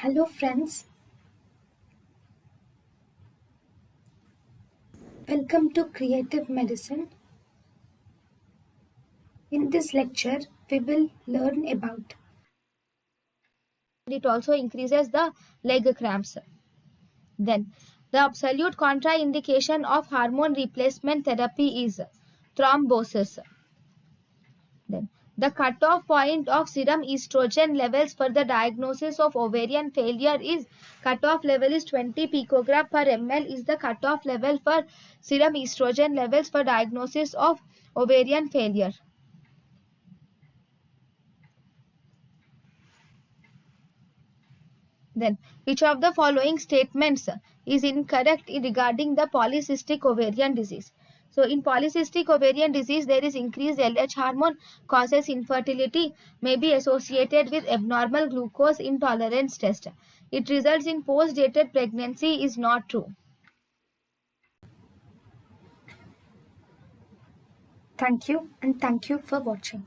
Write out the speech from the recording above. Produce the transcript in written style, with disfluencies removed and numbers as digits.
Hello friends, welcome to Creative Medicine. In this lecture, we will learn about it also increases the leg cramps. Then, the absolute contraindication of hormone replacement therapy is thrombosis. Then, the cutoff point of serum estrogen levels for the diagnosis of ovarian failure is cutoff level is 20 picogram per ml is the cutoff level for serum estrogen levels for diagnosis of ovarian failure. Then, which of the following statements is incorrect regarding the polycystic ovarian disease? So, in polycystic ovarian disease, there is increased LH hormone, causes infertility, may be associated with abnormal glucose intolerance test. It results in post-dated pregnancy is not true. Thank you and thank you for watching.